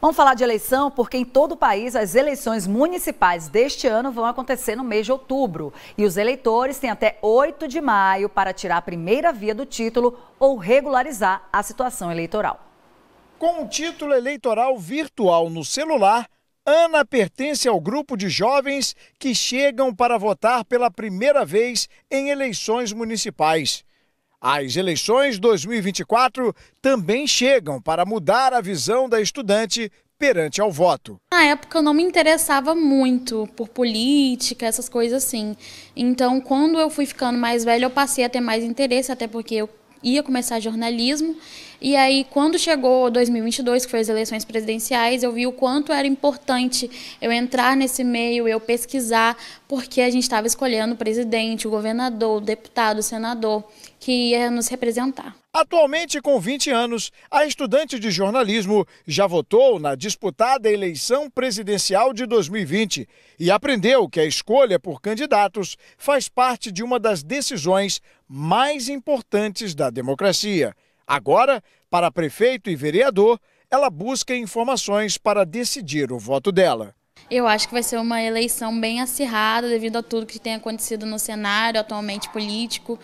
Vamos falar de eleição porque em todo o país as eleições municipais deste ano vão acontecer no mês de outubro. E os eleitores têm até 8 de maio para tirar a primeira via do título ou regularizar a situação eleitoral. Com um título eleitoral virtual no celular, Ana pertence ao grupo de jovens que chegam para votar pela primeira vez em eleições municipais. As eleições 2024 também chegam para mudar a visão da estudante perante ao voto. Na época eu não me interessava muito por política, essas coisas assim. Então, quando eu fui ficando mais velha, eu passei a ter mais interesse, até porque eu ia começar jornalismo. E aí, quando chegou 2022, que foi as eleições presidenciais, eu vi o quanto era importante eu entrar nesse meio, eu pesquisar, porque a gente estava escolhendo o presidente, o governador, o deputado, o senador, que ia nos representar. Atualmente, com 20 anos, a estudante de jornalismo já votou na disputada eleição presidencial de 2020 e aprendeu que a escolha por candidatos faz parte de uma das decisões mais importantes da democracia. Agora, para prefeito e vereador, ela busca informações para decidir o voto dela. Eu acho que vai ser uma eleição bem acirrada devido a tudo que tem acontecido no cenário atualmente político.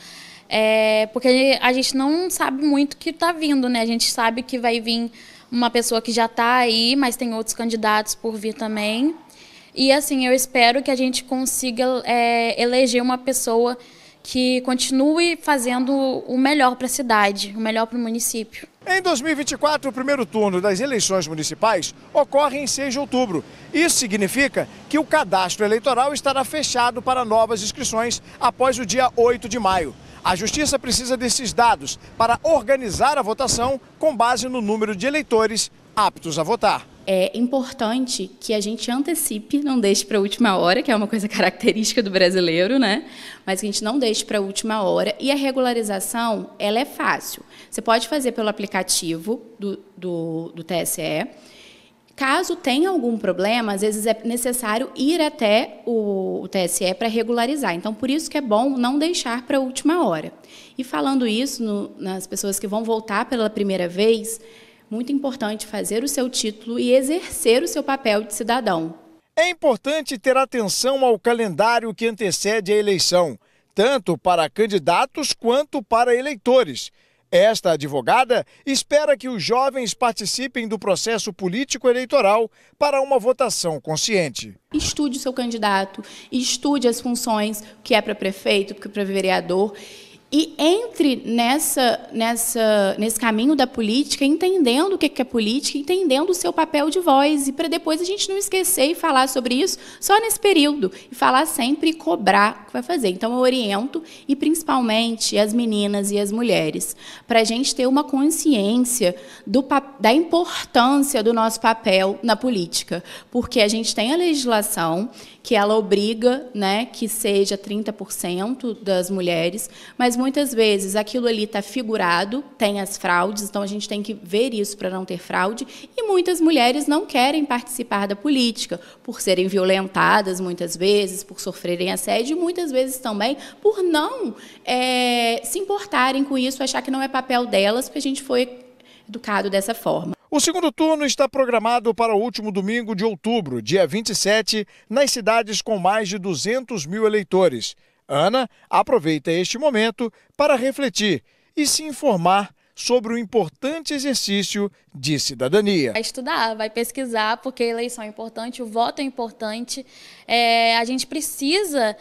Porque a gente não sabe muito o que está vindo, né? A gente sabe que vai vir uma pessoa que já está aí, mas tem outros candidatos por vir também. E assim, eu espero que a gente consiga eleger uma pessoa que continue fazendo o melhor para a cidade, o melhor para o município. Em 2024, o primeiro turno das eleições municipais ocorre em 6 de outubro. Isso significa que o cadastro eleitoral estará fechado para novas inscrições após o dia 8 de maio. A Justiça precisa desses dados para organizar a votação com base no número de eleitores aptos a votar. É importante que a gente antecipe, não deixe para a última hora, que é uma coisa característica do brasileiro, né? Mas que a gente não deixe para a última hora. E a regularização, ela é fácil. Você pode fazer pelo aplicativo do TSE. Caso tenha algum problema, às vezes é necessário ir até o TSE para regularizar. Então, por isso que é bom não deixar para a última hora. E falando isso, nas pessoas que vão votar pela primeira vez, muito importante fazer o seu título e exercer o seu papel de cidadão. É importante ter atenção ao calendário que antecede a eleição, tanto para candidatos quanto para eleitores. Esta advogada espera que os jovens participem do processo político-eleitoral para uma votação consciente. Estude o seu candidato, estude as funções, o que é para prefeito, o que é para vereador. E entre nesse caminho da política, entendendo o que é política, entendendo o seu papel de voz, e para depois a gente não esquecer e falar sobre isso só nesse período, e falar sempre e cobrar o que vai fazer. Então, eu oriento, e principalmente as meninas e as mulheres, para a gente ter uma consciência da importância do nosso papel na política, porque a gente tem a legislação que ela obriga, né, que seja 30% das mulheres, mas muitas vezes aquilo ali está figurado, tem as fraudes, então a gente tem que ver isso para não ter fraude, e muitas mulheres não querem participar da política, por serem violentadas muitas vezes, por sofrerem assédio, e muitas vezes também por não se importarem com isso, achar que não é papel delas, porque a gente foi educado dessa forma. O segundo turno está programado para o último domingo de outubro, dia 27, nas cidades com mais de 200 mil eleitores. Ana aproveita este momento para refletir e se informar sobre o importante exercício de cidadania. Vai estudar, vai pesquisar, porque a eleição é importante, o voto é importante. A gente precisa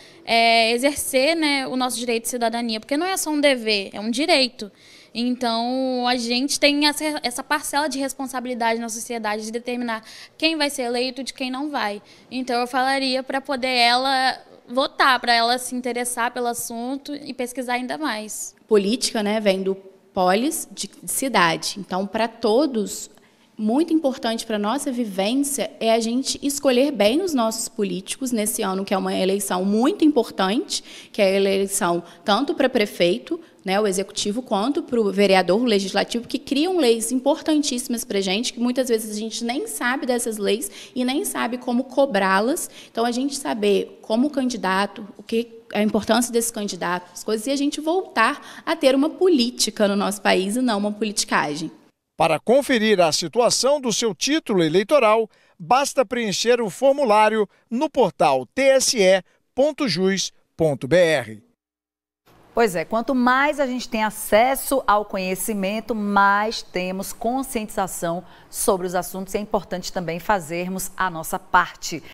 exercer, né, o nosso direito de cidadania, porque não é só um dever, é um direito. Então, a gente tem essa parcela de responsabilidade na sociedade de determinar quem vai ser eleito de quem não vai. Então, eu falaria para poder ela votar, para ela se interessar pelo assunto e pesquisar ainda mais. Política, né, vem do polis, de cidade. Então, para todos, muito importante para a nossa vivência é a gente escolher bem os nossos políticos nesse ano, que é uma eleição muito importante, que é a eleição tanto para prefeito, né, o executivo, quanto para o vereador, o legislativo, que criam leis importantíssimas para a gente, que muitas vezes a gente nem sabe dessas leis e nem sabe como cobrá-las. Então, a gente saber como candidato, o que a importância desse candidato, as coisas, e a gente voltar a ter uma política no nosso país e não uma politicagem. Para conferir a situação do seu título eleitoral, basta preencher o formulário no portal tse.jus.br. Pois é, quanto mais a gente tem acesso ao conhecimento, mais temos conscientização sobre os assuntos e é importante também fazermos a nossa parte.